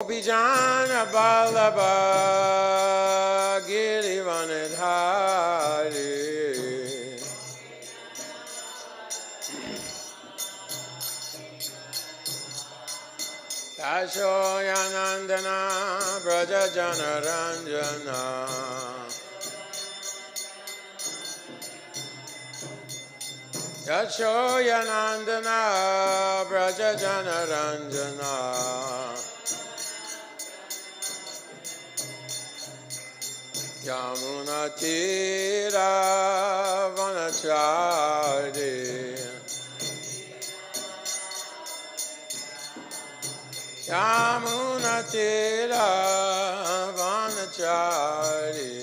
Gopijana Balaba Girivanadhari Tashoyanandana Braja Janaranjana Tashoyanandana Braja Janaranjana Yamuna Tira Vanachari Yamuna Tira Vanachari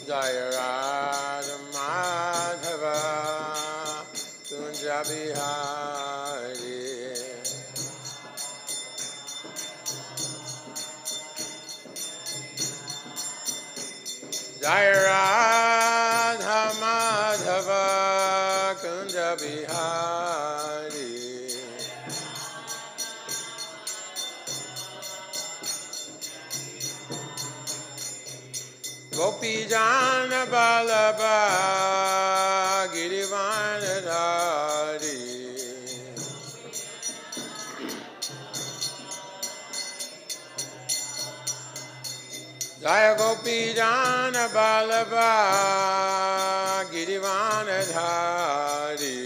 Jaya Radha Madhava Kunja Bihari Jaya Radha Madhava Kunja Bihari Gopijana Balaba Girivanadhari Jaya Gopijana Balaba Girivanadhari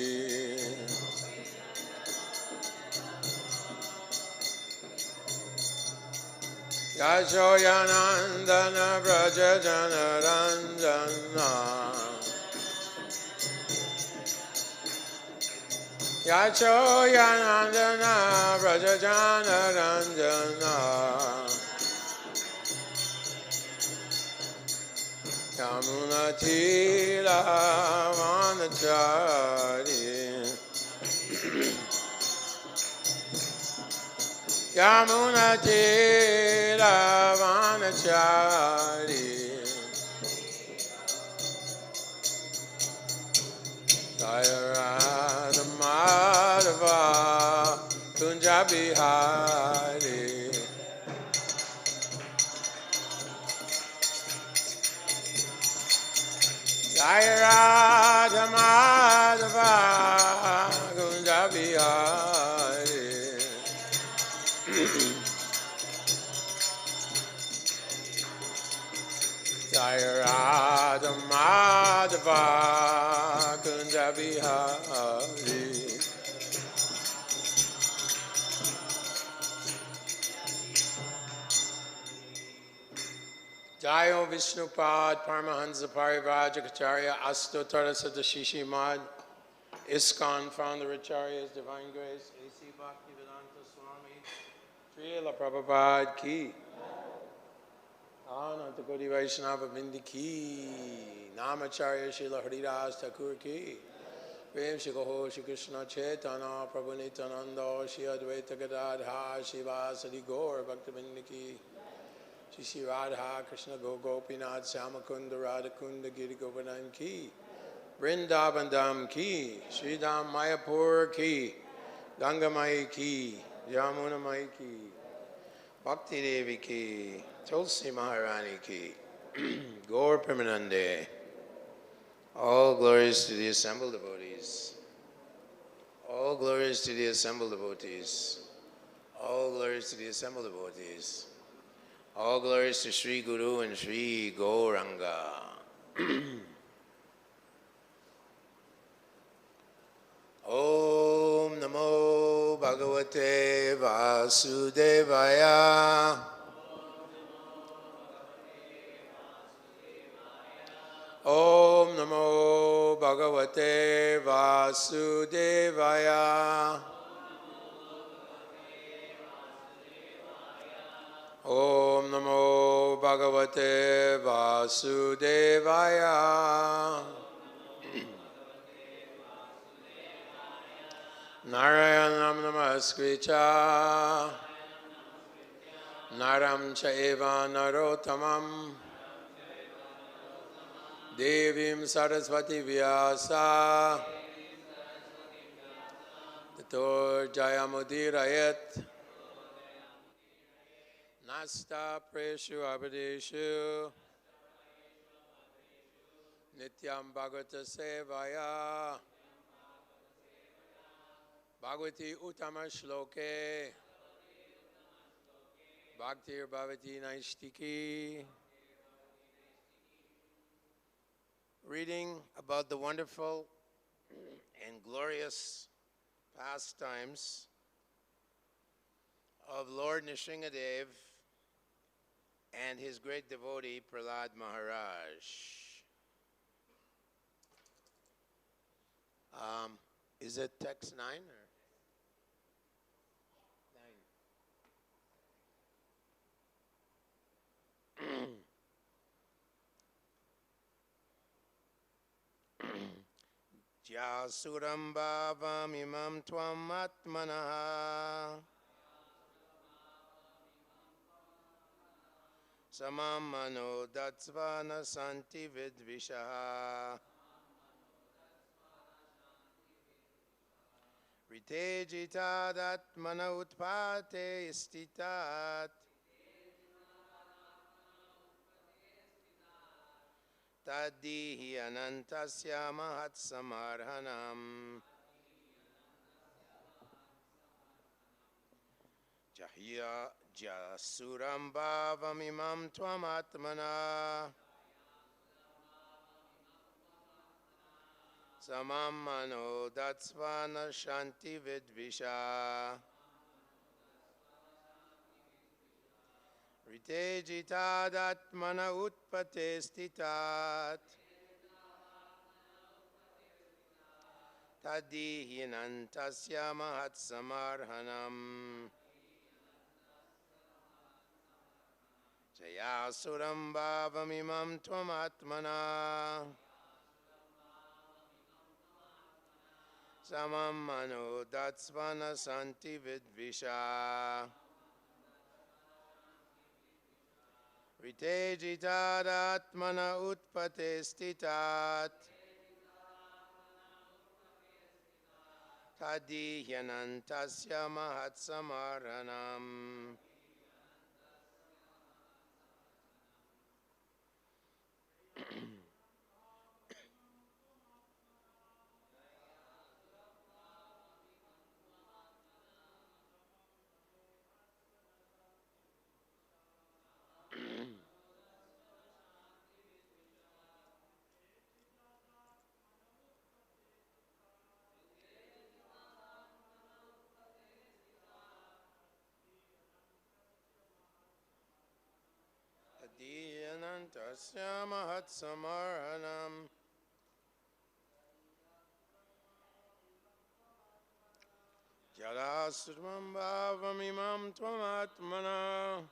Yashoyanandana Braja Janaranjana Yashoyanandana Braja Janaranjana Yamuna Tira Vanachari Yamuna Tira Vanachari Jaya Radha Madhava Kunja Bihari Jaya Radha Madhava Kunja Bihari Jaya Radha Madhava Kunja Bihari Jayo Vishnupad Paramahansa Parivrajacharya Astottara Sadashishi Mad ISKCON Founder Acharyas Divine Grace A.C. Bhaktivedanta Swami Srila Prabhupada Ki Ananta Koti Vaishnava Vindi Ki Namacharya Srila Haridas Thakur Ki Prem Shri Gaho Shri Krishna Chaitanya Prabhu Nityananda Shri Advaita Gadadha Shivasadi Gaur Bhaktivinoda Ki Shri Radha Krishna Gopinath Samakunda Radhakunda Giri Govardhan Ki Vrindavan Dham Ki Sri Dham Mayapur Ki Ganga Mai Ki Yamuna Mai Ki Bhakti Devi Ki Tulsi Maharani Ki Gaur Premanande. All glories to the assembled devotees. All glories to the assembled devotees. All glories to the assembled devotees. All glories to Sri Guru and Sri Gauranga. Om Namo Bhagavate Vasudevaya. Om Namo Bhagavate Vasudevaya. Om Namo Bhagavate Vasudevaya. Narayanam Namaskricha Naram Chaiva Narotamam Devim Saraswati Vyasa Mrityurjayamudirayat Nasta Preshu Abhadeshu Nityam Bhagavata Sevaya Bhagavati Uttama Shloke Bhaktir Bhavati Naistiki. Reading about the wonderful and glorious pastimes of Lord Nrsingadev and his great devotee Prahlad Maharaj. Is it text 9 or 9? Jasuram bhavam imam tvam atmanaha samam mano datsvana santi vidvishaha ritejita datmana utpate istitat taddihi anantasya mahat samarhanam jahya jasuram bhavam imam tvam atmana samam mano datsvana shanti vidvisha ritejita datmana utpate stitat tadihinantasya mahat samarhanam jayasuram bhavam imam tvam atmana samam mano datsvana santi vidvisha ritejita datmana utpate stitat tadihyanantasya mahat samarhanam tadihyanantasya mahat samarhanam Jalasram bhavam imam tvam atmana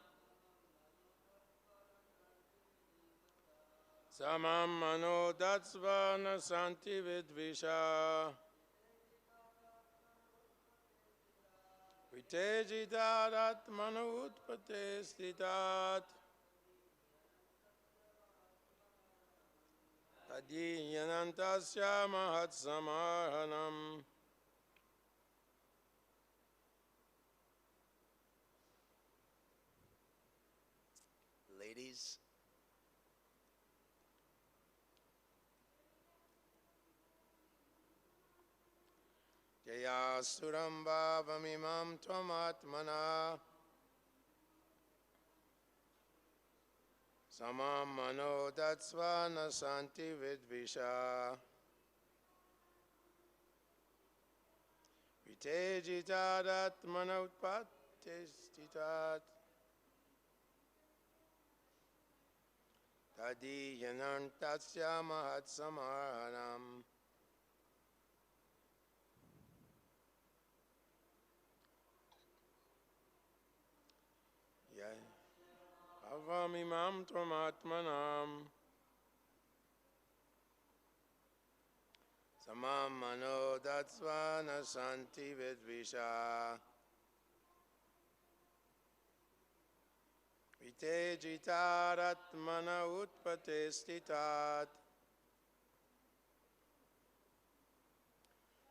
samam mano datsvana santi vidvisha vitejita atmana utpate stitat tadihyanantasya mahat samarhanam. Ladies, Jayasuram bhavam imam tvam atmana samam mano datsvana santi vidvisha vitejita atmana utpate stitat tadihyanantasya mahat samarhanam bhavam imam tvam atmanam samam mano datsvana santi vidvisha vitejita atmana utpate stitat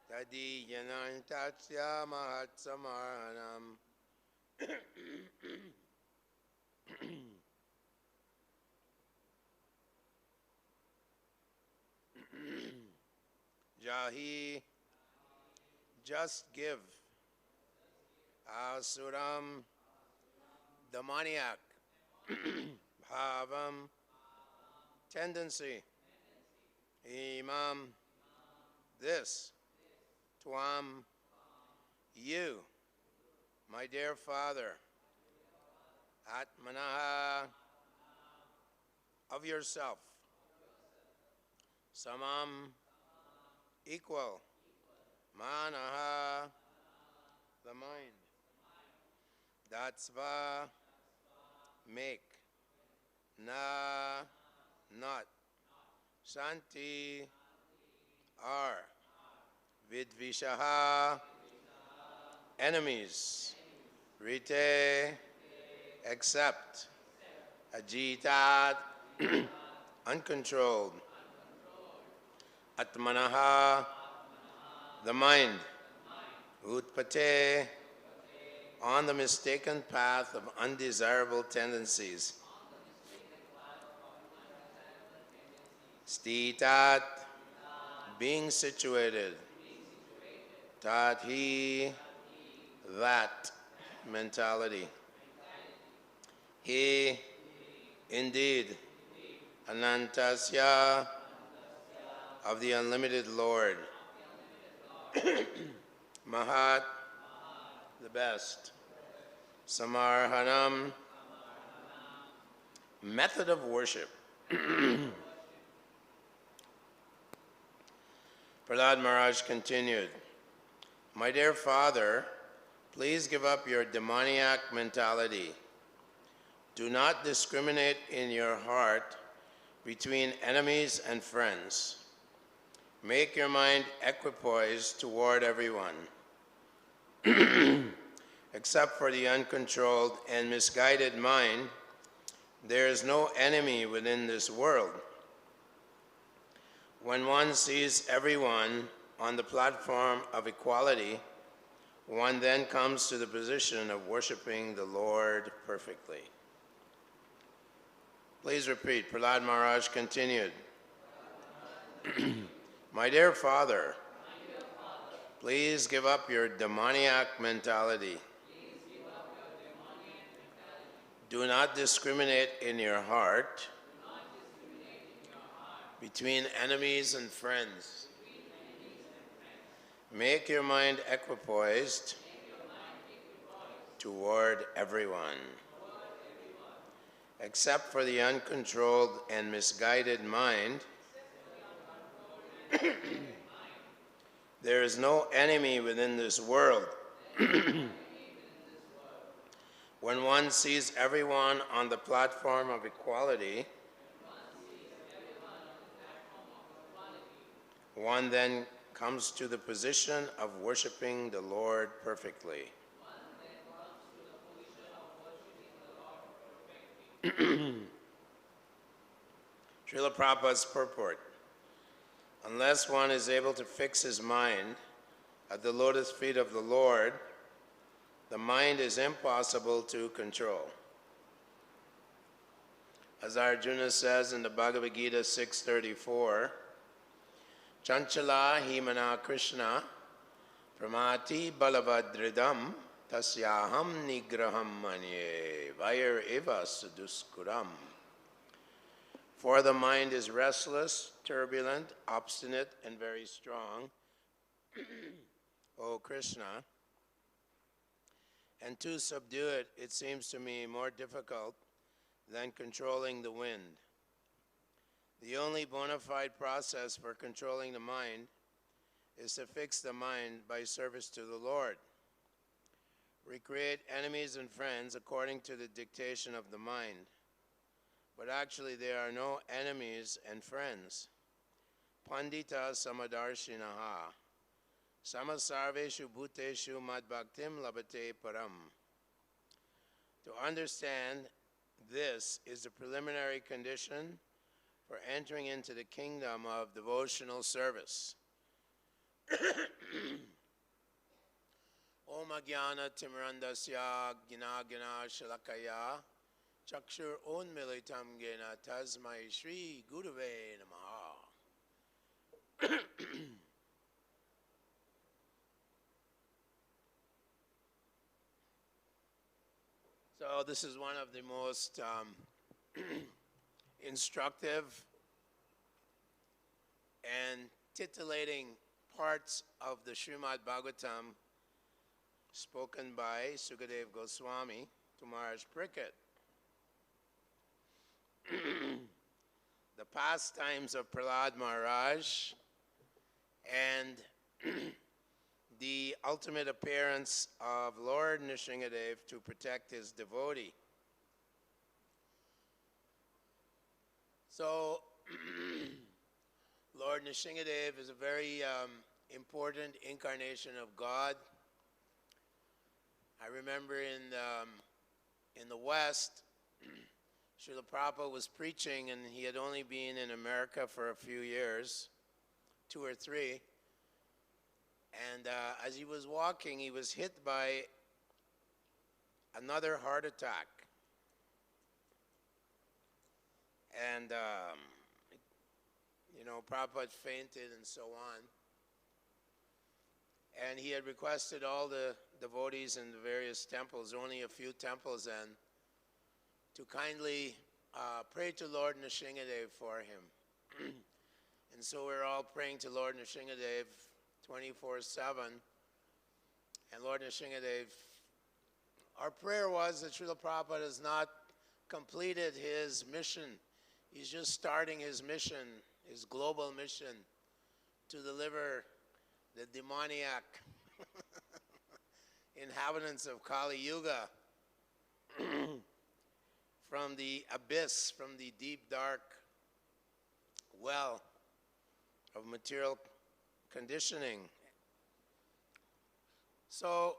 Tadiyanantasya mahatsamarhanam. Jahi, just give. Asuram, demoniac. Bhavam, tendency. Imam, this. Twam, you. My dear Father. Atmanaha, of yourself. Samam, equal. Manaha, the mind. Datsva, make. Na, not. Shanti, are. Vidvishaha, enemies. Rite, accept. Ajitat, uncontrolled. Atmanaha, the mind. Utpate, on the mistaken path of undesirable tendencies. Stitat, being situated. Tathi, that mentality. He, indeed. Anantasya, of the unlimited Lord. Mahat, the best. Samarhanam, method of worship. Prahlad Maharaj continued, my dear Father, please give up your demoniac mentality. Do not discriminate in your heart between enemies and friends. Make your mind equipoised toward everyone. Except for the uncontrolled and misguided mind, there is no enemy within this world. When one sees everyone on the platform of equality, one then comes to the position of worshiping the Lord perfectly. Please repeat. Prahlad Maharaj continued. My dear Father, please give up your demoniac mentality. Do not discriminate in your heart between enemies and friends. Make your mind equipoised toward everyone. Except for the uncontrolled and misguided mind, there is no enemy within this world. When one sees everyone on the platform of equality, one then comes to the position of worshiping the Lord perfectly. Srila Prabhupada's purport. Unless one is able to fix his mind at the lotus feet of the Lord, the mind is impossible to control. As Arjuna says in the Bhagavad Gita 6:34, Chanchala himana Krishna pramati balavadridam tasyaham nigraham manye vair eva saduskuram. For the mind is restless, turbulent, obstinate, and very strong, O Krishna, and to subdue it, it seems to me more difficult than controlling the wind. The only bona fide process for controlling the mind is to fix the mind by service to the Lord. Recreate enemies and friends according to the dictation of the mind. But actually there are no enemies and friends. Pandita samadarshinaha. Samasarveshu bhuteshu madbhaktim labate param. To understand this is the preliminary condition for entering into the kingdom of devotional service. Om Ajnana Timrandasya Gnana Shalakaya Chakshur Unmilitam Gena Tasmai Shri Gurave Namaha. So this is one of the most instructive and titillating parts of the Srimad Bhagavatam spoken by Sukadeva Goswami to Maharaj Parikshit. The pastimes of Prahlad Maharaj and the ultimate appearance of Lord Nrsingadev to protect his devotee. So, Lord Nrsingadev is a very important incarnation of God. I remember in the West, Srila Prabhupada was preaching, and he had only been in America for a few years, 2 or 3. And as he was walking, he was hit by another heart attack. And, Prabhupada fainted and so on. And he had requested all the devotees in the various temples, only a few temples then, to kindly pray to Lord Nrsingadev for him. And so we're all praying to Lord Nrsingadev 24/7. And Lord Nrsingadev, our prayer was that Srila Prabhupada has not completed his mission. He's just starting his mission, his global mission, to deliver the demoniac inhabitants of Kali Yuga from the abyss, from the deep, dark well of material conditioning. So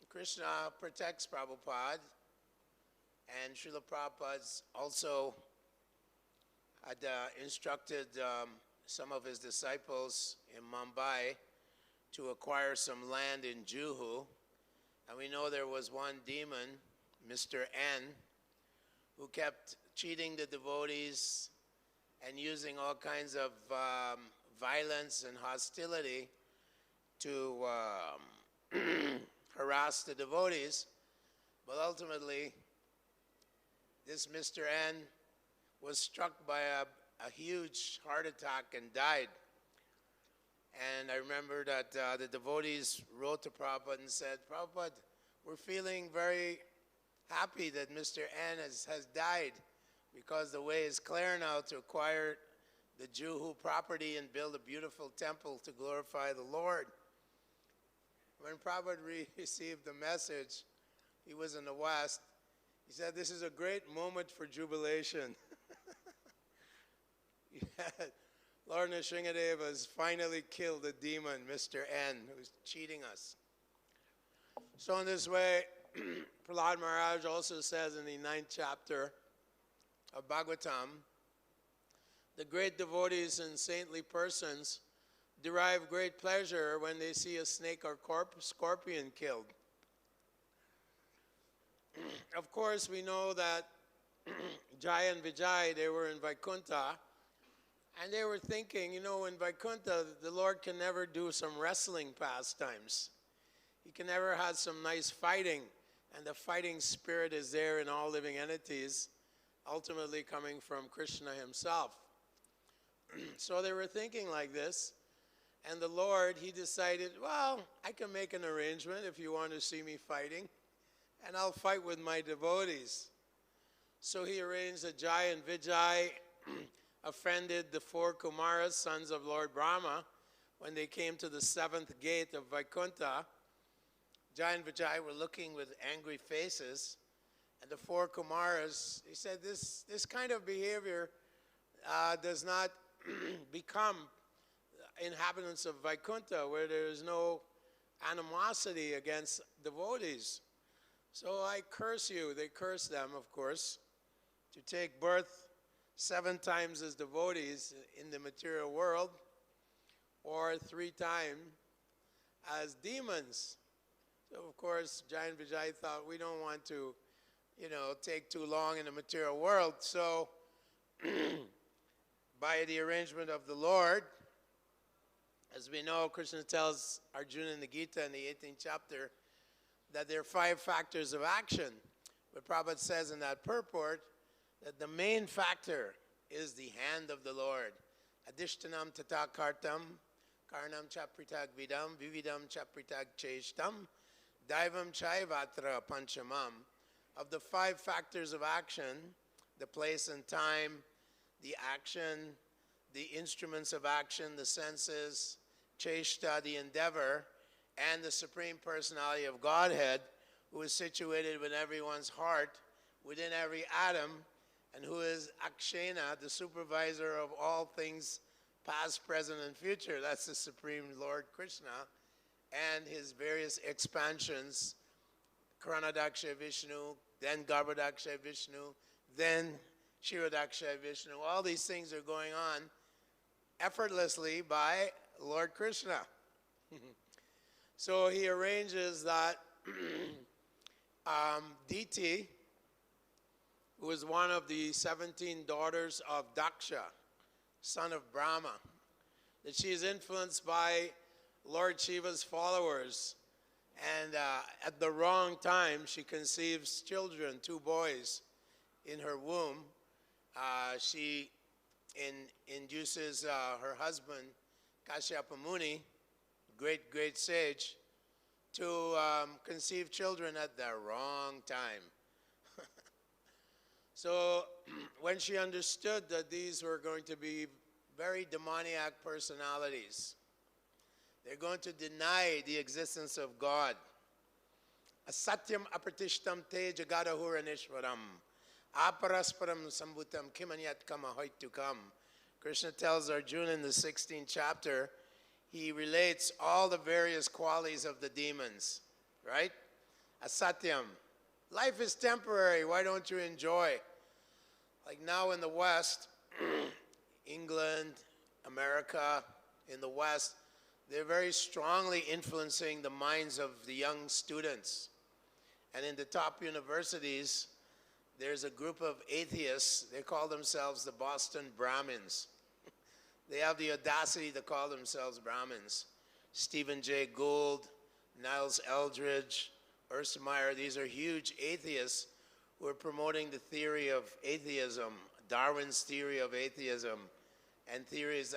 Krishna protects Prabhupada, and Srila Prabhupada also had instructed some of his disciples in Mumbai to acquire some land in Juhu. And we know there was one demon, Mr. N, who kept cheating the devotees and using all kinds of violence and hostility to harass the devotees. But ultimately, this Mr. N was struck by a huge heart attack and died. And I remember that the devotees wrote to Prabhupada and said, Prabhupada, we're feeling very happy that Mr. N has died, because the way is clear now to acquire the Juhu property and build a beautiful temple to glorify the Lord. When Prabhupada received the message, he was in the West, he said, this is a great moment for jubilation. Lord Nrsingadev has finally killed the demon, Mr. N, who's cheating us. So in this way, Prahlad Maharaj also says in the 9th chapter of Bhagavatam, the great devotees and saintly persons derive great pleasure when they see a snake or scorpion killed. Of course, we know that Jaya and Vijay, they were in Vaikuntha, and they were thinking, in Vaikuntha, the Lord can never do some wrestling pastimes. He can never have some nice fighting, and the fighting spirit is there in all living entities, ultimately coming from Krishna himself. So they were thinking like this, and the Lord, he decided, well, I can make an arrangement if you want to see me fighting, and I'll fight with my devotees. So he arranged that Jaya and Vijay offended the 4 Kumaras, sons of Lord Brahma, when they came to the 7th gate of Vaikuntha. Jaya and Vijay were looking with angry faces, and the 4 Kumaras, he said, this kind of behavior does not become inhabitants of Vaikuntha, where there is no animosity against devotees. So I curse you. They curse them, of course, to take birth 7 times as devotees in the material world, or 3 times as demons. So of course, Giant Vijay thought we don't want to, take too long in the material world. So by the arrangement of the Lord, as we know, Krishna tells Arjuna in the Gita in the 18th chapter that there are 5 factors of action. But Prabhupada says in that purport that the main factor is the hand of the Lord. Adishtanam tata kartam, karnam chapritag vidam, vividam chapritag cheshtam, daivam chaivatra panchamam. Of the 5 factors of action, the place and time, the action, the instruments of action, the senses, cheshta, the endeavor, and the Supreme Personality of Godhead, who is situated within everyone's heart, within every atom, and who is Akshena, the supervisor of all things past, present, and future. That's the Supreme Lord Krishna and his various expansions, Karanadaksha Vishnu, then Garbhodaksha Vishnu, then Kshirodaksha Vishnu. All these things are going on effortlessly by Lord Krishna. So he arranges that Diti, who is one of the 17 daughters of Daksha, son of Brahma, that she is influenced by Lord Shiva's followers. And at the wrong time, she conceives children, 2 boys, in her womb. She induces her husband, Kashyapa Muni, great sage, to conceive children at the wrong time. So when she understood that these were going to be very demoniac personalities, they're going to deny the existence of God. Asatyam apratishtam te jagadahuranishwaram aparasparam sambhutam kimanyat kama hoitukam. Krishna tells Arjuna in the 16th chapter, he relates all the various qualities of the demons, right? Asatyam. Life is temporary, why don't you enjoy? Like now in the West, England, America, in the West, they're very strongly influencing the minds of the young students. And in the top universities, there's a group of atheists. They call themselves the Boston Brahmins. They have the audacity to call themselves Brahmins. Stephen Jay Gould, Niles Eldridge, Ursa Meyer, these are huge atheists who are promoting the theory of atheism, Darwin's theory of atheism, and theories.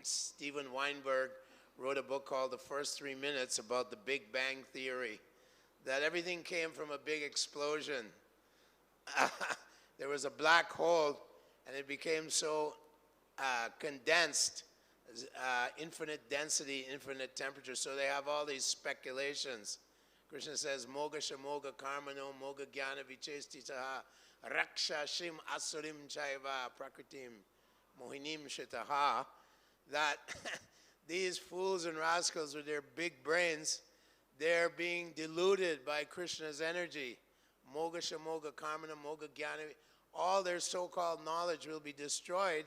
Steven Weinberg wrote a book called The First 3 Minutes about the Big Bang Theory, that everything came from a big explosion. There was a black hole, and it became so condensed, infinite density, infinite temperature. So they have all these speculations. Krishna says, Moga shamoga karmano moga jnana vichestitaha raksha shim asurim chaiva prakritim mohinim shitaha. That these fools and rascals with their big brains, they're being deluded by Krishna's energy. Moga shamoga karmana moga jnana. All their so-called knowledge will be destroyed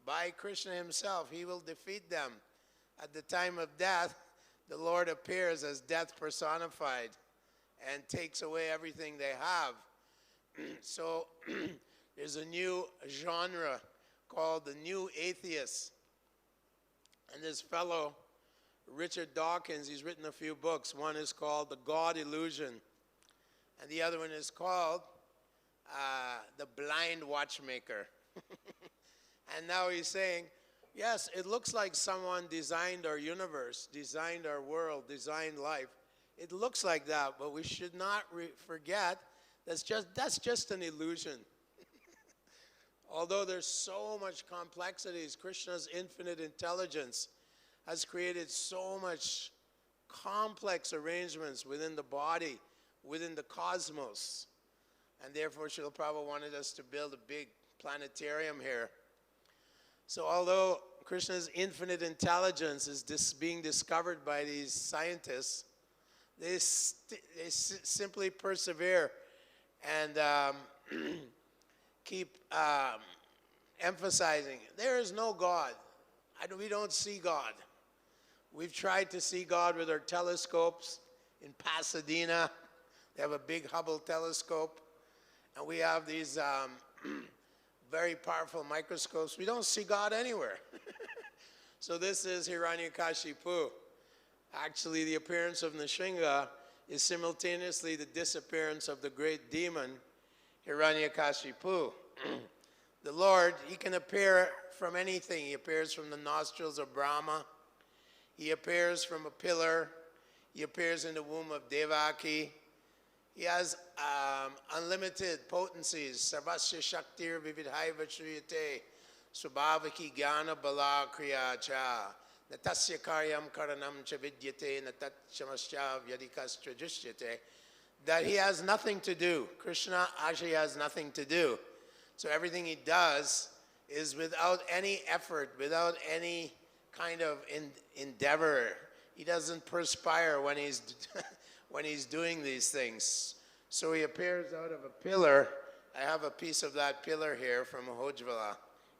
by Krishna himself. He will defeat them. At the time of death, the Lord appears as death personified and takes away everything they have. So there's a new genre called the New Atheists. And this fellow, Richard Dawkins, he's written a few books. One is called The God Illusion, and the other one is called The Blind Watchmaker. And now he's saying, yes, it looks like someone designed our universe, designed our world, designed life. It looks like that, but we should not forget that's just an illusion. Although there's so much complexities, Krishna's infinite intelligence has created so much complex arrangements within the body, within the cosmos. And therefore, Srila Prabhupada wanted us to build a big planetarium here. So although Krishna's infinite intelligence is being discovered by these scientists, they simply persevere and keep emphasizing, there is no God. We don't see God. We've tried to see God with our telescopes in Pasadena. They have a big Hubble telescope. And we have these very powerful microscopes. We don't see God anywhere. So this is Hiranyakashipu. Actually, the appearance of Nrsimha is simultaneously the disappearance of the great demon, Hiranyakashipu. The Lord, he can appear from anything. He appears from the nostrils of Brahma. He appears from a pillar. He appears in the womb of Devaki. He has unlimited potencies. Sarvasya Shaktir Vividhaiva Shriyate Subhavaki Jnana Bala Kriya Cha Natasya Karyam Karanam Cha Vidyate Natat Shamasya Vyadikastra Drishyate. That he has nothing to do. Krishna actually has nothing to do. So everything he does is without any effort, without any kind of endeavor. He doesn't perspire when he's when he's doing these things. So he appears out of a pillar. I have a piece of that pillar here from Hojvala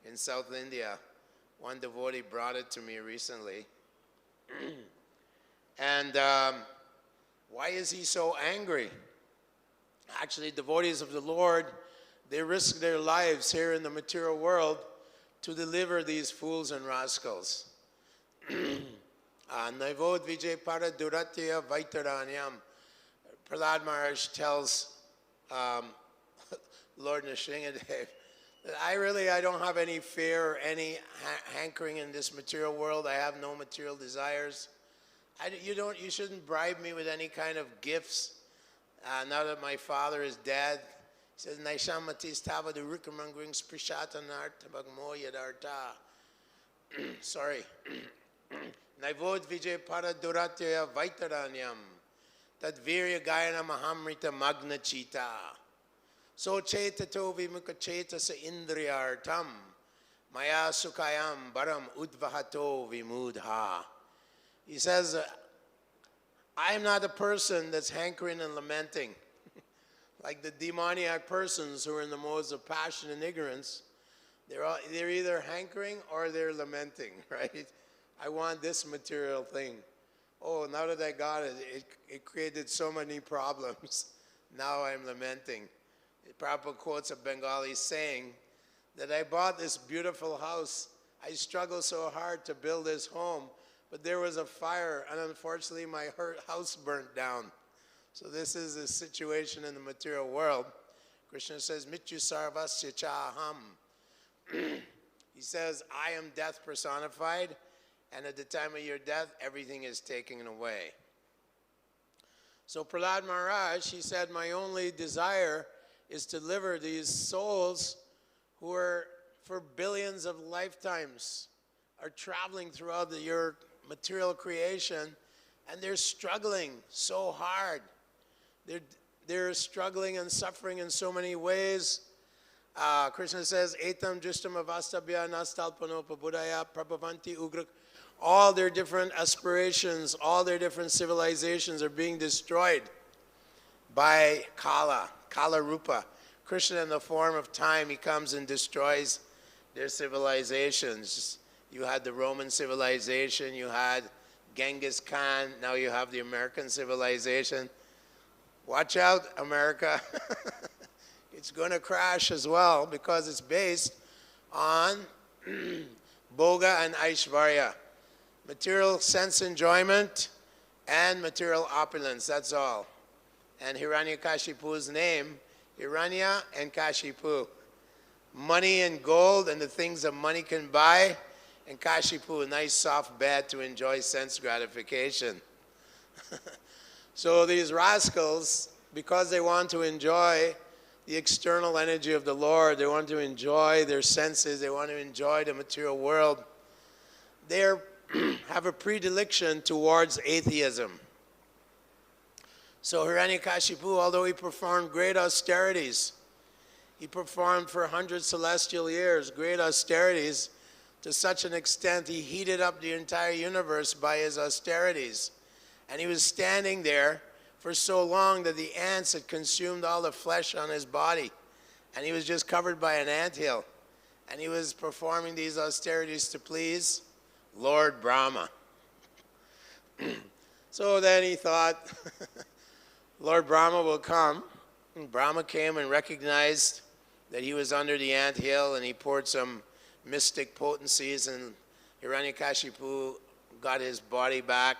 in South India. One devotee brought it to me recently. And why is he so angry? Actually, devotees of the Lord, they risk their lives here in the material world to deliver these fools and rascals. Naivod Vijay Para Duratya Vaitaranyam. Prahlad Maharaj tells Lord Nrsimhadev that I don't have any fear or any hankering in this material world. I have no material desires. You shouldn't bribe me with any kind of gifts. Now that my father is dead, he says, Naishamatis Tava the Rukamangring Sprishatanart Tabagmo Yadarta. Sorry. Naivod Vijay Para Duratya Vaitaranyam. Tad Virya Gayana Mahamrita Magna Chita. So Chetato Vimukha Chetasa Indriyartam. Maya Sukayam Baram Udvahato Vimudha. He says, I am not a person that's hankering and lamenting. Like the demoniac persons who are in the modes of passion and ignorance, they're either hankering or they're lamenting, right? I want this material thing. Oh, now that I got it, it created so many problems. Now I'm lamenting. Prabhupada quotes a Bengali saying that I bought this beautiful house. I struggled so hard to build this home, but there was a fire, and unfortunately my house burnt down. So this is the situation in the material world. Krishna says, Mityu sarvasya chaham. He says, I am death personified, and at the time of your death, everything is taken away. So Prahlad Maharaj, he said, my only desire is to deliver these souls who are, for billions of lifetimes, are traveling throughout your material creation, and they're struggling so hard. They're struggling and suffering in so many ways. Krishna says, Etam Justam Avastabhya Nastalpanopa Buddhaya Prabhavanti Ugra. All their different aspirations, all their different civilizations are being destroyed by Kala, Kala Rupa. Krishna, in the form of time, he comes and destroys their civilizations. You had the Roman civilization, you had Genghis Khan, now you have the American civilization. Watch out, America. It's going to crash as well because it's based on Bhoga and Aishvarya. Material sense enjoyment and material opulence, that's all. And Hiranyakashipu's name, Hiranya and Kashipu. Money and gold and the things that money can buy, and Kashipu, a nice soft bed to enjoy sense gratification. So these rascals, because they want to enjoy the external energy of the Lord, they want to enjoy their senses, they want to enjoy the material world, they have a predilection towards atheism. So Hiranyakashipu, although he performed great austerities, he performed for 100 celestial years great austerities to such an extent he heated up the entire universe by his austerities. And he was standing there for so long that the ants had consumed all the flesh on his body. And he was just covered by an anthill. And he was performing these austerities to please Lord Brahma. So then he thought, Lord Brahma will come. And Brahma came and recognized that he was under the anthill, and he poured some mystic potencies, and Hiranyakashipu got his body back.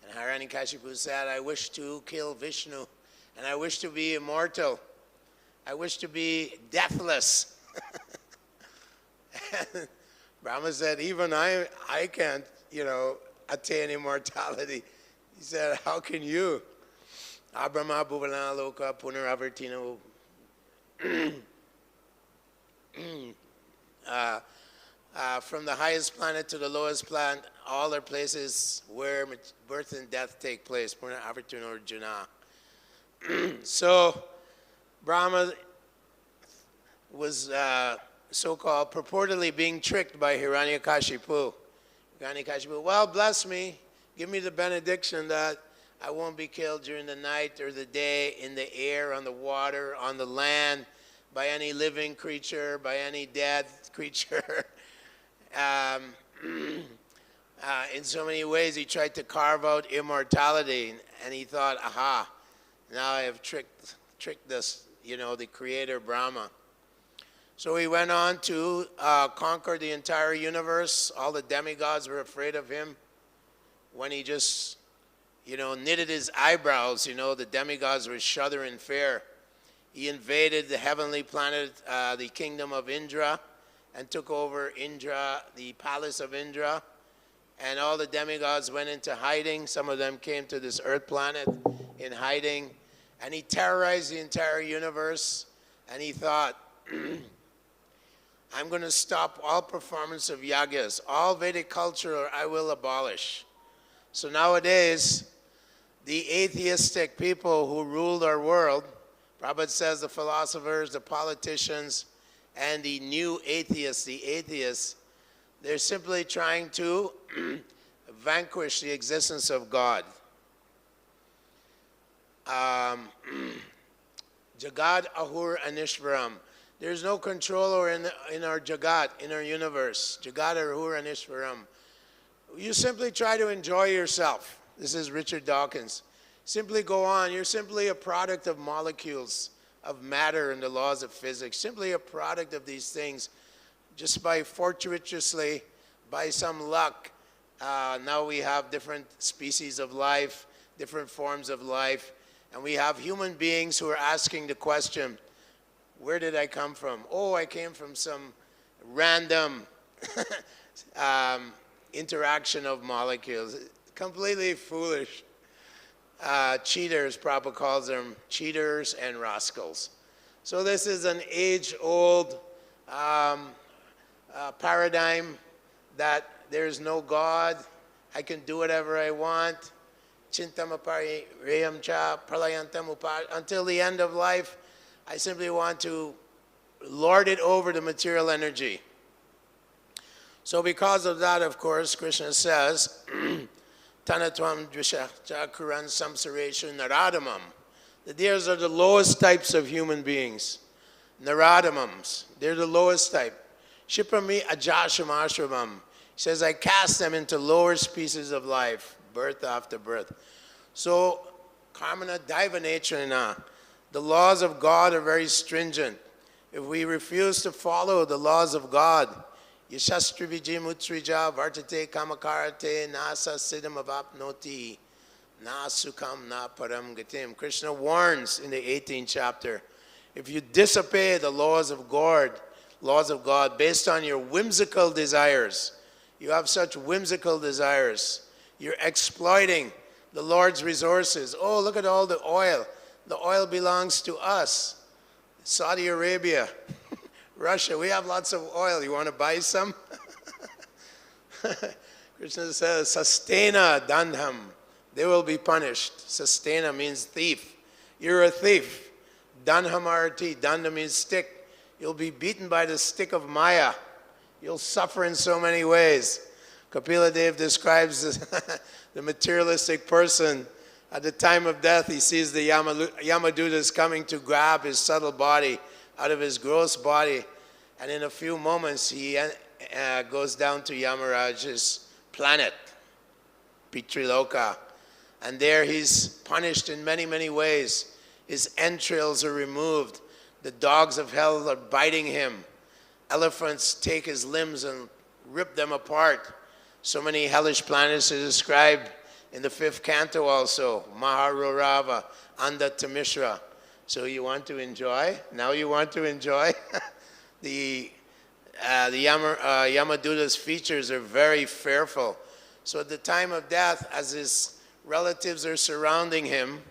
And Hiranyakashipu said, I wish to kill Vishnu, and I wish to be immortal. I wish to be deathless. And Brahma said, even I can't, attain immortality. He said, how can you? Abrahma bhuvana loka punaravartino. From the highest planet to the lowest planet, all are places where birth and death take place. Punaravartino Arjuna. So Brahma was so-called purportedly being tricked by Hiranyakashipu. Hiranyakashipu, well, bless me, give me the benediction that I won't be killed during the night or the day, in the air, on the water, on the land, by any living creature, by any dead creature. In so many ways, he tried to carve out immortality, and he thought, aha, now I have tricked this, the creator Brahma. So he went on to conquer the entire universe. All the demigods were afraid of him. When he just, knitted his eyebrows, the demigods were shudder in fear. He invaded the heavenly planet, the kingdom of Indra, and took over Indra, the palace of Indra. And all the demigods went into hiding. Some of them came to this earth planet in hiding. And he terrorized the entire universe. And he thought, I'm going to stop all performance of yagas. All Vedic culture I will abolish. So nowadays, the atheistic people who ruled our world, Prabhupada says the philosophers, the politicians, and the new atheists, they're simply trying to vanquish the existence of God. Jagad Ahur Anishvaram. There's no controller in our Jagat, in our universe. Jagad Ahur Anishvaram. You simply try to enjoy yourself. This is Richard Dawkins. Simply go on. You're simply a product of molecules, of matter and the laws of physics. Simply a product of these things. Just by fortuitously, by some luck, now we have different species of life, different forms of life, and we have human beings who are asking the question, where did I come from? Oh, I came from some random interaction of molecules. Completely foolish. Cheaters, Prabhupada calls them cheaters and rascals. So this is an age-old paradigm that there's no God, I can do whatever I want, chintamapari reyam cha pralayantam upar, until the end of life, I simply want to lord it over the material energy. So because of that, of course, Krishna says, Tanatvam dvisha kuran samsareshu naradamam. That these are the lowest types of human beings. Naradamams, they're the lowest type. Shipami ajasham ashramam. He says, I cast them into lower species of life, birth after birth. So, karmana daiva naturana. The laws of God are very stringent. If we refuse to follow the laws of God, Yashastri Vijimutrija Vartate Kamakarate Nasa Siddham Avapnoti Na Sukham Na Param Gatim. Krishna warns in the 18th chapter, if you disobey the laws of God based on your whimsical desires, you have such whimsical desires, you're exploiting the Lord's resources. Oh, look at all the oil. The oil belongs to us. Saudi Arabia, Russia, we have lots of oil. You want to buy some? Krishna says, Sastena dandham. They will be punished. Sastena means thief. You're a thief. Dandham arati. Danda means stick. You'll be beaten by the stick of Maya. You'll suffer in so many ways. Kapila Dev describes the materialistic person. At the time of death, he sees the Yamadutas coming to grab his subtle body out of his gross body. And in a few moments, he goes down to Yamaraj's planet, Pitriloka. And there he's punished in many, many ways. His entrails are removed. The dogs of hell are biting him. Elephants take his limbs and rip them apart. So many hellish planets are described in the 5th canto also. Maharurava, Andatamishra. So you want to enjoy? Now you want to enjoy? The Yamaduta's features are very fearful. So at the time of death, as his relatives are surrounding him,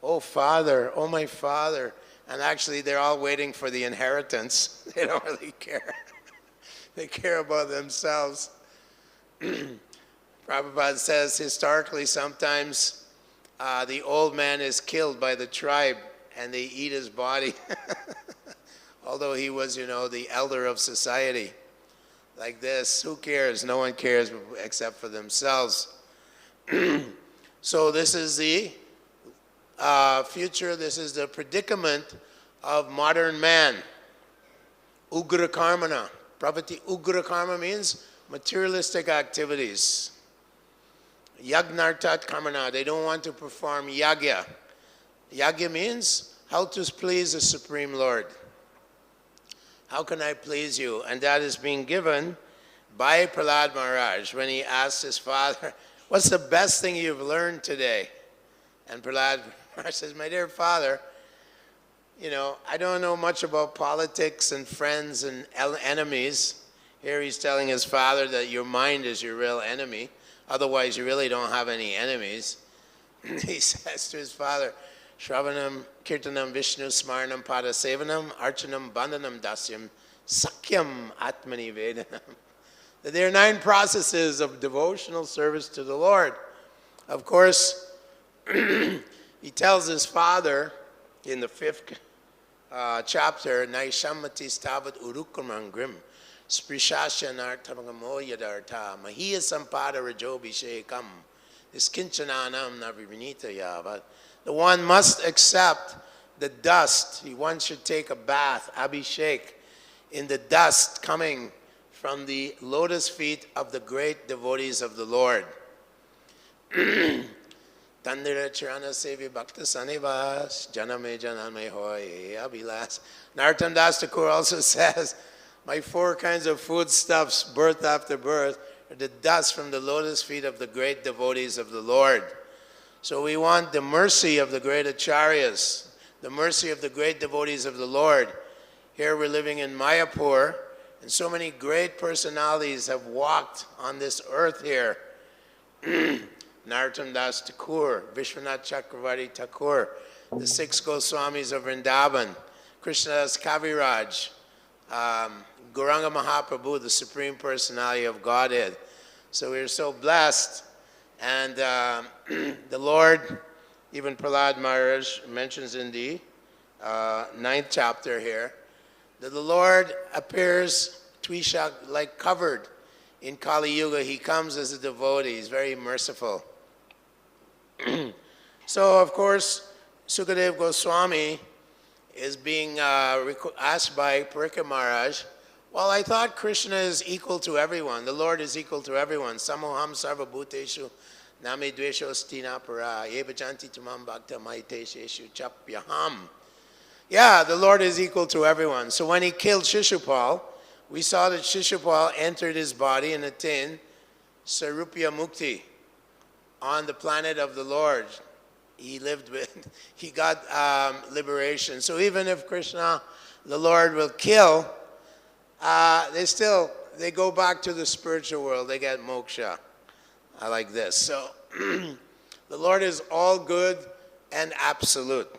oh father, oh my father, and actually they're all waiting for the inheritance. They don't really care. They care about themselves. Prabhupada says historically sometimes the old man is killed by the tribe and they eat his body. Although he was, the elder of society. Like this, who cares? No one cares except for themselves. So this is the future, this is the predicament of modern man. Ugra karmana. Pravati ugra karma means materialistic activities. Yagnartat karmana. They don't want to perform yagya. Yagya means how to please the Supreme Lord. How can I please you? And that is being given by Prahlad Maharaj when he asked his father, what's the best thing you've learned today? And Prahlad Maharaj says, my dear father, I don't know much about politics and friends and enemies. Here he's telling his father that your mind is your real enemy. Otherwise, you really don't have any enemies. He says to his father, Shravanam, Kirtanam, Vishnu, Smaranam, Padasevanam, Archanam, Bandhanam, Dasyam, Sakyam, Atmani, Vedanam. There are 9 processes of devotional service to the Lord. Of course, he tells his father in the 5th chapter, Naishamati stavat urukramam grim, sprishasyanartamagamo yadarta, mahiya sampada rajobhishekam, iskinchananam navivinita yavat. The one must accept the dust. One should take a bath, abhishek, in the dust coming from the lotus feet of the great devotees of the Lord. Tandira Charana Sevi Bhakta Sanivas, Janame Janame Hoy, Abhilas. Narottam Das Thakur also says, my 4 kinds of foodstuffs, birth after birth, are the dust from the lotus feet of the great devotees of the Lord. So we want the mercy of the great acharyas, the mercy of the great devotees of the Lord. Here we're living in Mayapur, and so many great personalities have walked on this earth here. Narottam Das Thakur, Vishwanath Chakravarti Thakur, the 6 Goswamis of Vrindavan, Krishnadas Kaviraj, Gauranga Mahaprabhu, the Supreme Personality of Godhead. So we're so blessed. And the Lord, even Prahlad Maharaj mentions in the 9th chapter here, that the Lord appears Twishak like covered in Kali Yuga. He comes as a devotee. He's very merciful. So, of course, Sukadev Goswami is being asked by Parikshit Maharaj, well, I thought Krishna is equal to everyone. The Lord is equal to everyone. Samoham sarva bhuteshu name dvesho stina para yevajanti tamam bhakta maitesheshu chapyaham. Yeah, the Lord is equal to everyone. So when he killed Shishupal, we saw that Shishupal entered his body and attained Sarupya Mukti on the planet of the Lord. He lived with, he got liberation. So even if Krishna, the Lord, will kill, they go back to the spiritual world. They get moksha. I like this. So the Lord is all good and absolute.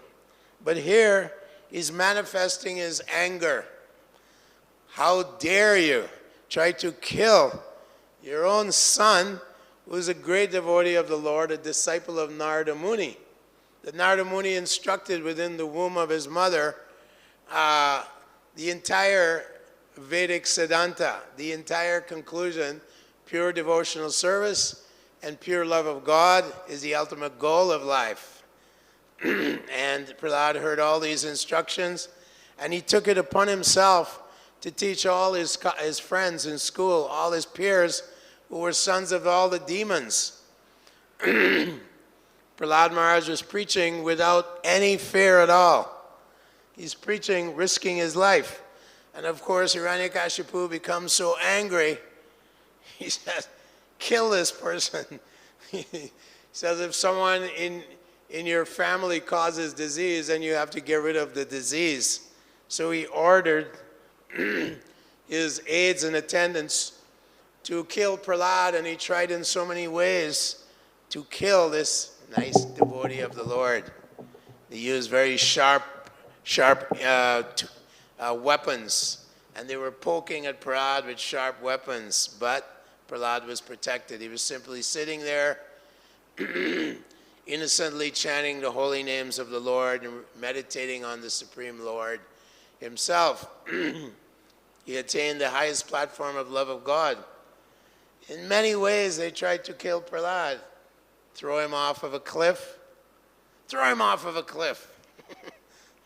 But here, he's manifesting his anger. How dare you try to kill your own son, who is a great devotee of the Lord, a disciple of Narada Muni. That Narada Muni instructed within the womb of his mother the entire Vedic Siddhanta, the entire conclusion, pure devotional service and pure love of God is the ultimate goal of life. And Prahlad heard all these instructions, and he took it upon himself to teach all his friends in school, all his peers who were sons of all the demons. Prahlad Maharaj was preaching without any fear at all. He's preaching, risking his life. And of course, Hiranyakashipu becomes so angry, he says, kill this person. He says, if someone in your family causes disease, then you have to get rid of the disease. So he ordered his aides and attendants to kill Prahlad, and he tried in so many ways to kill this nice devotee of the Lord. They used very sharp weapons, and they were poking at Prahlad with sharp weapons, but Prahlad was protected. He was simply sitting there, innocently chanting the holy names of the Lord and meditating on the Supreme Lord himself. He attained the highest platform of love of God. In many ways, they tried to kill Prahlad. Throw him off of a cliff. Throw him off of a cliff.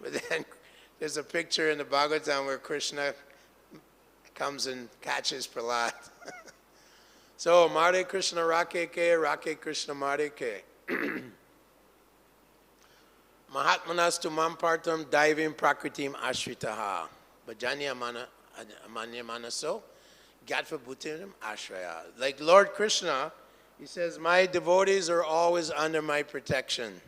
But then there's a picture in the Bhagavatam where Krishna comes and catches Prahlad. So, Mare Krishna Rakeke, Rake Krishna Mareke. Mahatmanastu mampartam daivim prakritim ashritaha. Bhajanya manya manaso, gatva bhutinam ashraya. Like Lord Krishna, he says, my devotees are always under my protection.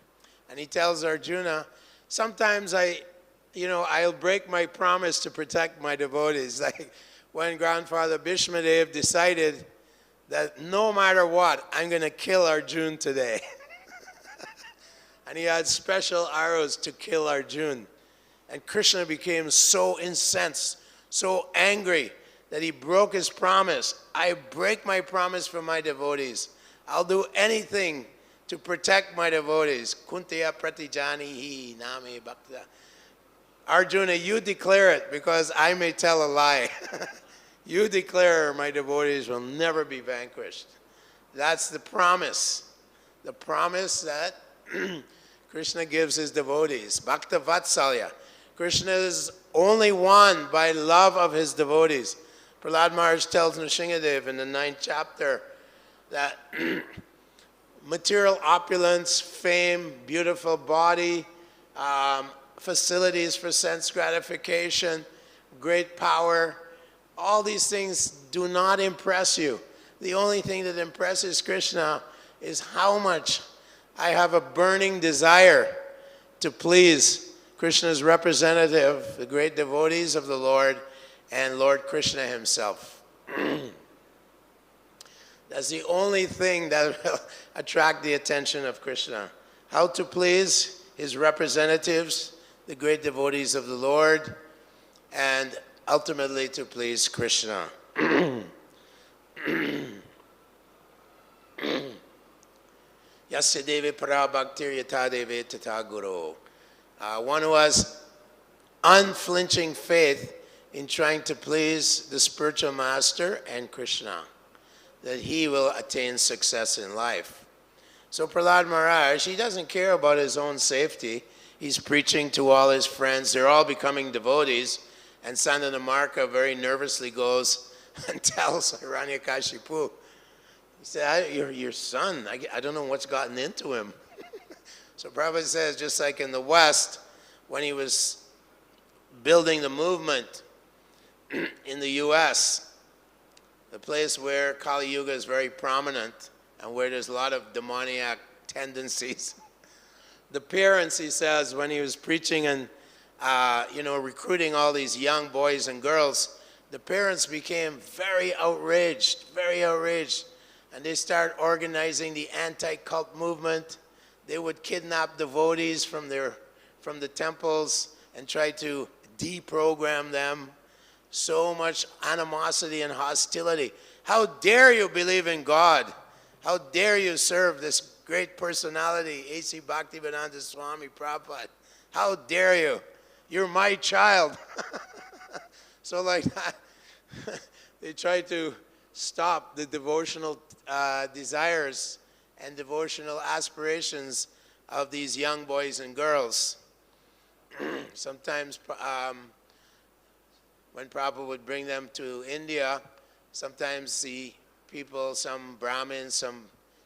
And he tells Arjuna, sometimes I'll break my promise to protect my devotees. Like when Grandfather Bhishmadev decided that no matter what, I'm going to kill Arjuna today. And he had special arrows to kill Arjuna. And Krishna became so incensed, so angry, that he broke his promise. I break my promise for my devotees. I'll do anything to protect my devotees. Kuntiya pratijanihi name bhakta. Arjuna, you declare it, because I may tell a lie. You declare my devotees will never be vanquished. That's the promise. The promise that Krishna gives his devotees. Bhakta Vatsalya. Krishna is only won by love of his devotees. Prahlad Maharaj tells Nrsingadev in the 9th chapter that material opulence, fame, beautiful body, facilities for sense gratification, great power, all these things do not impress you. The only thing that impresses Krishna is how much I have a burning desire to please Krishna's representative, the great devotees of the Lord, and Lord Krishna himself. That's the only thing that will attract the attention of Krishna. How to please his representatives, the great devotees of the Lord, and ultimately to please Krishna. Yasya deve para bhaktir yata deve tata guru. One who has unflinching faith in trying to please the spiritual master and Krishna, that he will attain success in life. So Prahlad Maharaj, he doesn't care about his own safety. He's preaching to all his friends. They're all becoming devotees. And Sandanamarka very nervously goes and tells Hiranyakashipu, he said, your son, I don't know what's gotten into him. So Prabhupada says, just like in the West, when he was building the movement in the US, the place where Kali Yuga is very prominent and where there's a lot of demoniac tendencies, the parents, he says, when he was preaching and recruiting all these young boys and girls, the parents became very outraged, and they started organizing the anti-cult movement. They would kidnap devotees from the temples and try to deprogram them. So much animosity and hostility. How dare you believe in God? How dare you serve this great personality, A.C. Bhaktivedanta Swami Prabhupada? How dare you? You're my child. So like that, they try to stop the devotional desires and devotional aspirations of these young boys and girls. Sometimes when Prabhupada would bring them to India, sometimes the people, some Brahmins, some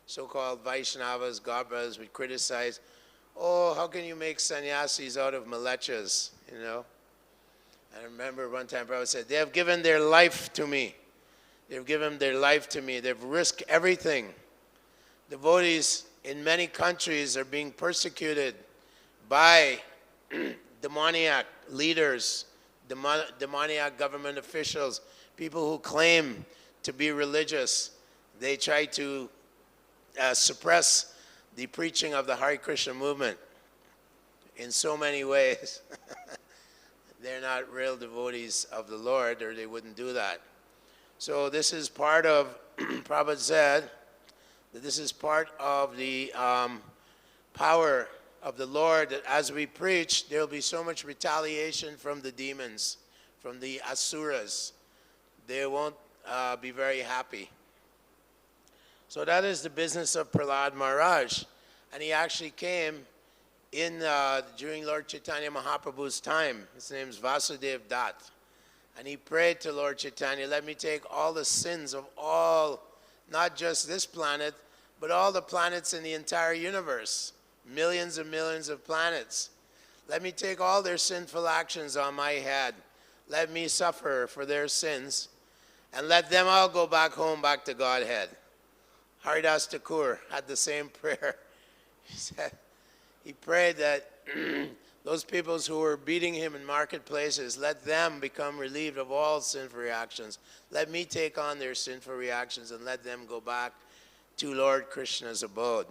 so-called Vaishnavas, Garbhas would criticize, oh, how can you make sannyasis out of malechas, you know? I remember one time Prabhupada said, they have given their life to me. They've given their life to me. They've risked everything. Devotees in many countries are being persecuted by demoniac leaders, demoniac government officials, people who claim to be religious. They try to suppress the preaching of the Hare Krishna movement in so many ways. They're not real devotees of the Lord, or they wouldn't do that. So this is part of, Prabhupada said, that this is part of the power of the Lord, that as we preach, there will be so much retaliation from the demons, from the asuras. They won't be very happy. So that is the business of Prahlad Maharaj. And he actually came in during Lord Chaitanya Mahaprabhu's time. His name is Vasudev Dutt. And he prayed to Lord Chaitanya, let me take all the sins of all, not just this planet, but all the planets in the entire universe. Millions and millions of planets. Let me take all their sinful actions on my head. Let me suffer for their sins. And let them all go back home, back to Godhead. Haridas Thakur had the same prayer. He said, he prayed that those peoples who were beating him in marketplaces, let them become relieved of all sinful reactions. Let me take on their sinful reactions and let them go back to Lord Krishna's abode.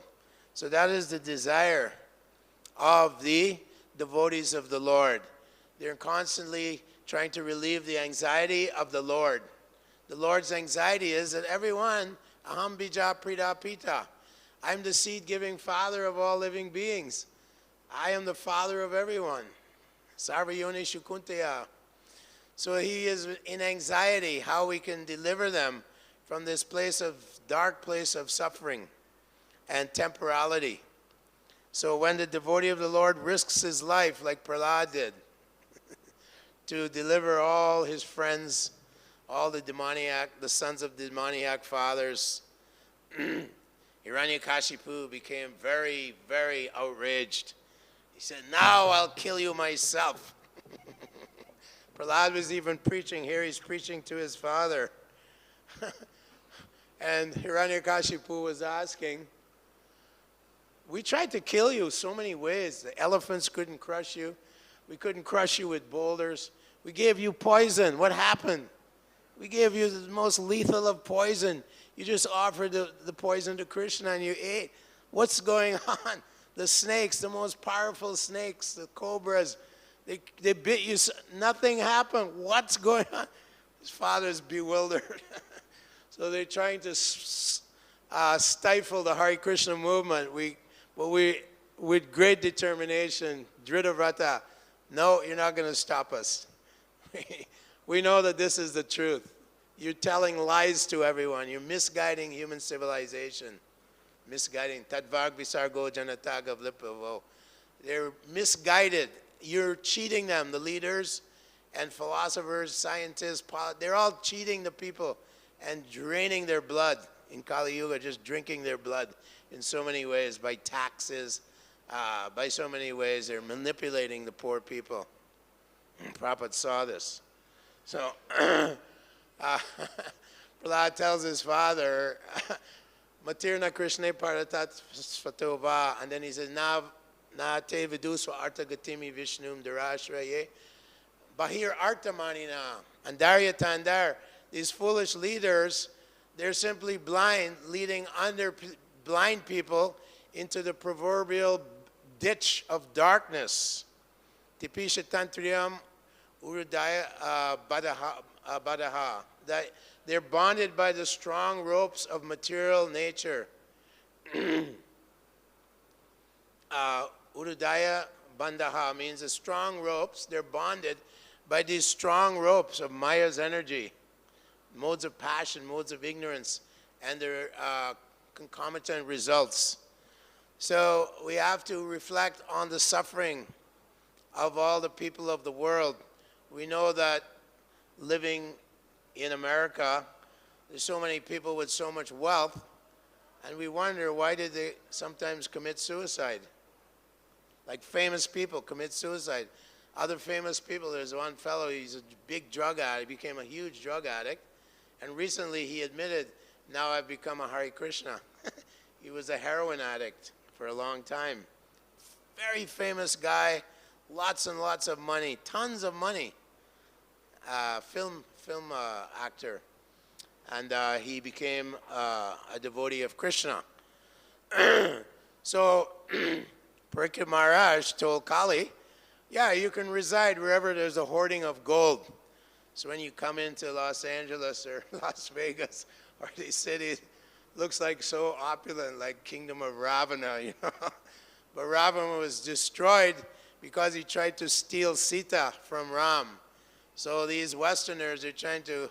So that is the desire of the devotees of the Lord. They're constantly trying to relieve the anxiety of the Lord. The Lord's anxiety is that everyone, aham bija prida pita, I'm the seed-giving father of all living beings. I am the father of everyone. Sarvayoni Shukunteya. So he is in anxiety how we can deliver them from this place of dark place of suffering and temporality. So when the devotee of the Lord risks his life like Prahlad did to deliver all his friends, all the sons of demoniac fathers, Hiranyakashipu became very, very outraged. He said, now I'll kill you myself. Prahlad was even preaching here. He's preaching to his father. And Hiranyakashipu was asking, we tried to kill you so many ways. The elephants couldn't crush you. We couldn't crush you with boulders. We gave you poison. What happened? We gave you the most lethal of poison. You just offered the poison to Krishna and you ate. What's going on? The snakes, the most powerful snakes, the cobras, they bit you. Nothing happened. What's going on? His father's bewildered. So they're trying to stifle the Hare Krishna movement. With great determination, Dhritavrata, no, you're not going to stop us. We know that this is the truth. You're telling lies to everyone. You're misguiding human civilization. Misguiding. Tadvarg visargo janatagav lipavo. They're misguided. You're cheating them, the leaders and philosophers, scientists, they're all cheating the people and draining their blood in Kali Yuga, just drinking their blood in so many ways, by taxes, by so many ways. They're manipulating the poor people. Prabhupada saw this. So Prahlad tells his father, Matirna Krishna Paratat Svatova, and then he says, Na te vidusva arta gatimi vishnum darashraye. Bahir artamanina. Andarya tandar. These foolish leaders, they're simply blind, leading blind people into the proverbial ditch of darkness. Tipisha tantriyam urudaya badaha. They're bonded by the strong ropes of material nature. Urudaya bandaha means the strong ropes. They're bonded by these strong ropes of Maya's energy, modes of passion, modes of ignorance, and their concomitant results. So we have to reflect on the suffering of all the people of the world. We know that living in America, there's so many people with so much wealth, and we wonder why did they sometimes commit suicide? Like famous people commit suicide. Other famous people, there's one fellow, he's a big drug addict, became a huge drug addict, and recently he admitted, now I've become a Hare Krishna. He was a heroin addict for a long time. Very famous guy, lots and lots of money, tons of money. Film actor. And he became a devotee of Krishna. So Parikshit Maharaj told Kali, yeah, you can reside wherever there's a hoarding of gold. So when you come into Los Angeles or Las Vegas or these cities, looks like so opulent, like Kingdom of Ravana, you know. But Ravana was destroyed because he tried to steal Sita from Ram. So these Westerners are trying to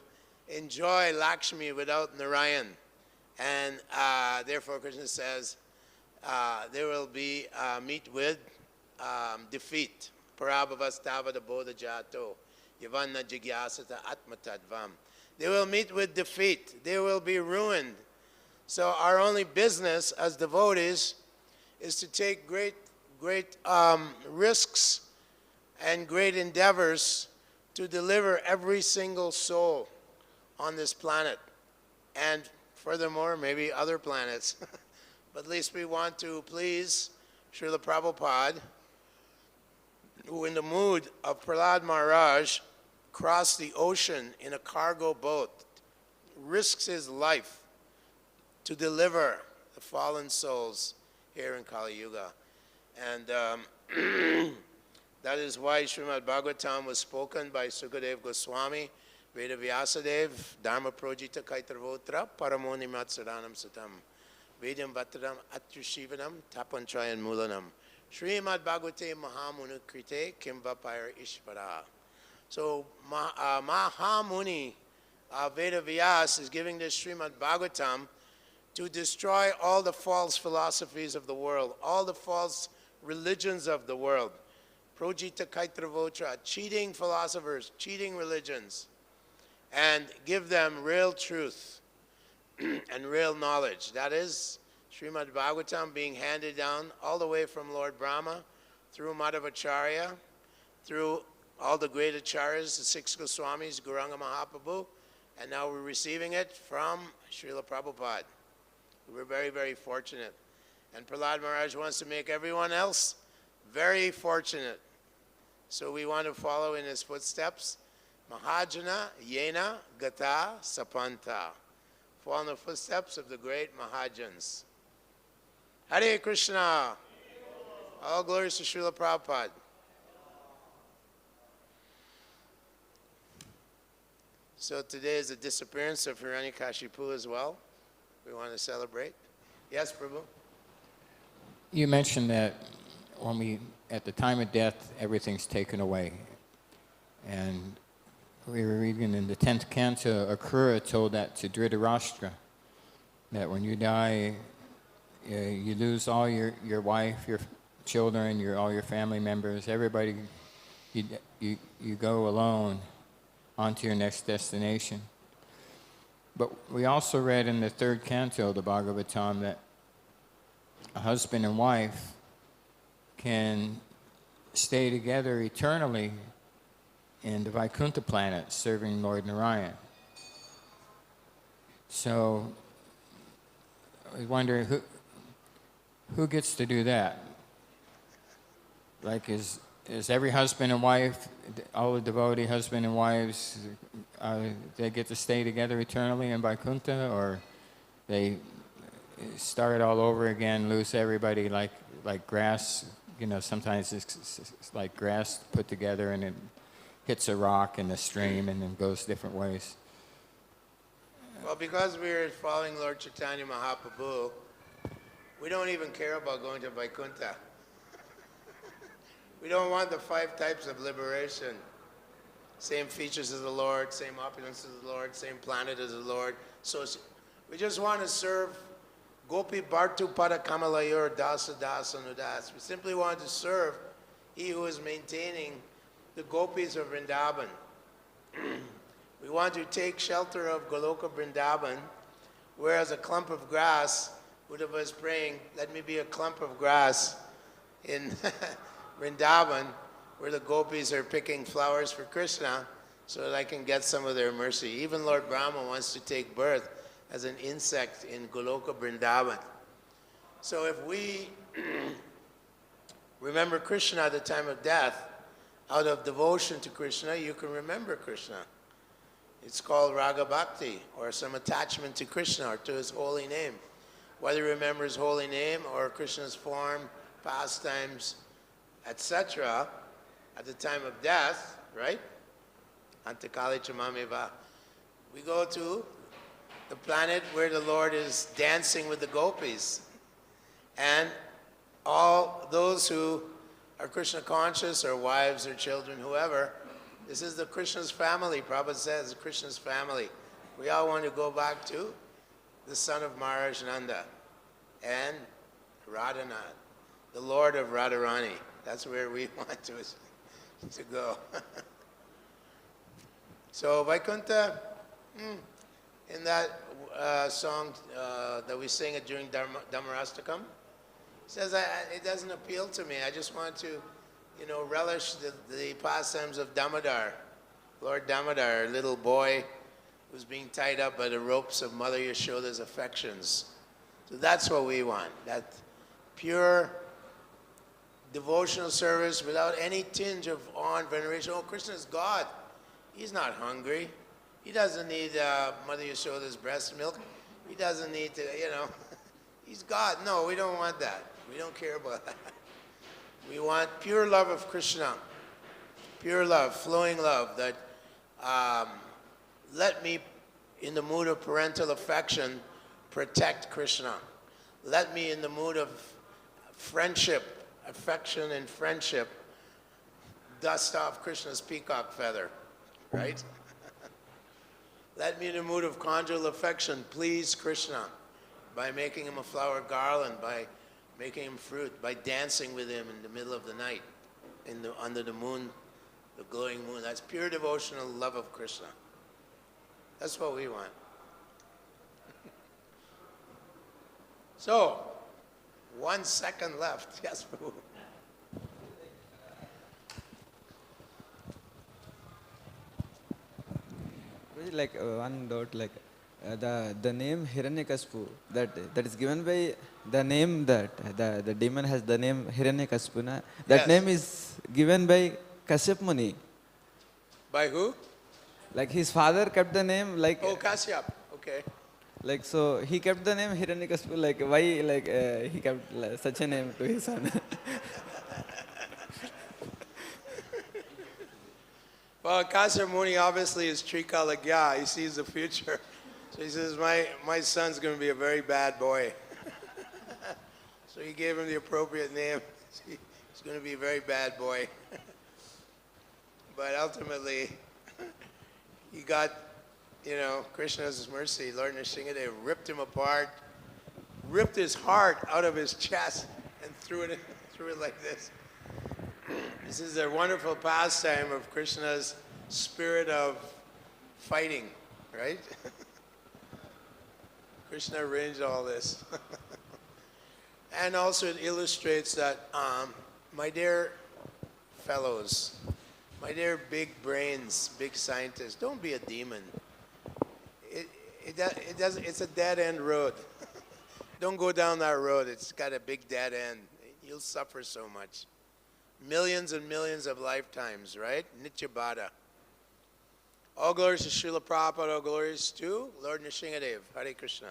enjoy Lakshmi without Narayan. And therefore Krishna says, there will be meet with defeat. Parabhavastavada bodha jato, yavanna jigyasata atmatadvam. They will meet with defeat. They will be ruined. So our only business as devotees is to take great risks and great endeavors to deliver every single soul on this planet. And furthermore, maybe other planets. But at least we want to please Srila Prabhupada, who in the mood of Prahlad Maharaj crossed the ocean in a cargo boat, risks his life to deliver the fallen souls here in Kali Yuga. And that is why Srimad Bhagavatam was spoken by Sukadeva Goswami, Veda Vyasadev, Dharma Projita Kaitarvotra, Paramoni Matsaranam Satam, Vedam Vatradam Atrushivanam, Tapanchayan Mulanam, Srimad Bhagavate Mahamuni Krite, Kimvapayar Ishvara. So Mahamuni Veda Vyas is giving this Srimad Bhagavatam to destroy all the false philosophies of the world, all the false religions of the world. Projita Kaitravotra, cheating philosophers, cheating religions, and give them real truth and real knowledge. That is Srimad Bhagavatam being handed down all the way from Lord Brahma, through Madhavacharya, through all the great acharyas, the 6 Goswamis, Gauranga Mahaprabhu, and now we're receiving it from Srila Prabhupada. We're very, very fortunate. And Prahlad Maharaj wants to make everyone else very fortunate. So we want to follow in his footsteps. Mahajana Yena Gata Sapanta. Follow in the footsteps of the great Mahajans. Hare Krishna. All glories to Srila Prabhupada. So today is the disappearance of Hiranyakashipu as well. We want to celebrate. Yes, Prabhu? You mentioned that at the time of death, everything's taken away. And we were reading in the 10th canto, Akrura told that to Dhritarashtra, that when you die, you lose all your wife, your children, all your family members, everybody, you go alone onto your next destination. But we also read in the 3rd canto of the Bhagavatam that a husband and wife can stay together eternally in the Vaikuntha planet serving Lord Narayan. So I was wondering who gets to do that? Like is every husband and wife, all the devotee husband and wives, they get to stay together eternally in Vaikuntha, or they start all over again, lose everybody like grass? You know, sometimes it's like grass put together and it hits a rock in the stream and then goes different ways. Well, because we're following Lord Chaitanya Mahaprabhu, we don't even care about going to Vaikuntha. We don't want the 5 types of liberation. Same features as the Lord, same opulence as the Lord, same planet as the Lord. So we just want to serve Gopi Bhartu Pada Kamalayor Dasa Dasa Nudas. We simply want to serve He who is maintaining the gopis of Vrindavan. We want to take shelter of Goloka Vrindavan, whereas a clump of grass, Buddha was praying, let me be a clump of grass in Vrindavan, where the gopis are picking flowers for Krishna, so that I can get some of their mercy. Even Lord Brahma wants to take birth as an insect in Goloka Vrindavan. So if we remember Krishna at the time of death, out of devotion to Krishna, you can remember Krishna. It's called Raga Bhakti, or some attachment to Krishna or to his holy name. Whether you remember his holy name or Krishna's form, pastimes, etc., at the time of death, right? Antakali Chamameva. We go to the planet where the Lord is dancing with the gopis. And all those who are Krishna conscious, or wives or children, whoever, this is the Krishna's family. Prabhupada says Krishna's family. We all want to go back to the son of Maharaj Nanda and Radhanath, the Lord of Radharani. That's where we want to go. So Vaikuntha, in that song that we sing it during Dhammarastakam, says it doesn't appeal to me. I just want to, relish the pastimes of Damodar, Lord Damodar, a little boy who's being tied up by the ropes of Mother Yashoda's affections. So that's what we want, that pure devotional service without any tinge of awe and veneration. Oh, Krishna is God. He's not hungry. He doesn't need Mother Yashoda's breast milk. He doesn't need to, he's God. No, we don't want that. We don't care about that. We want pure love of Krishna, pure love, flowing love, that let me, in the mood of parental affection, protect Krishna. Let me, in the mood of friendship, affection and friendship, dust off Krishna's peacock feather, right? Let me, in the mood of conjugal affection, please Krishna by making him a flower garland, by making him fruit, by dancing with him in the middle of the night, under the moon, the glowing moon. That's pure devotional love of Krishna. That's what we want. So, 1 second left. Yes, Prabhu. Like one doubt, like the name Hiranyakaspu, that is given by the name that the demon has the name Hiranyakaspu. That Yes. name is given by Kashyap Muni. By who? Like his father kept the name like Oh, Kashyap. Okay. like so he kept the name Hiranyakaspu. Like why he kept such a name to his son? Well, Kashyap Muni obviously is Trikalagya. He sees the future. So he says, my son's going to be a very bad boy. So he gave him the appropriate name. He's going to be a very bad boy. But ultimately, he got, Krishna's mercy. Lord Nrsimhadev ripped him apart, ripped his heart out of his chest, and threw it like this. This is a wonderful pastime of Krishna's spirit of fighting, right? Krishna arranged all this. And also it illustrates that, my dear fellows, my dear big brains, big scientists, don't be a demon. It's a dead-end road. Don't go down that road. It's got a big dead end. You'll suffer so much. Millions and millions of lifetimes, right? Nityabhada. All glories to Srila Prabhupada, all glories to Lord Nrsimhadev. Hare Krishna.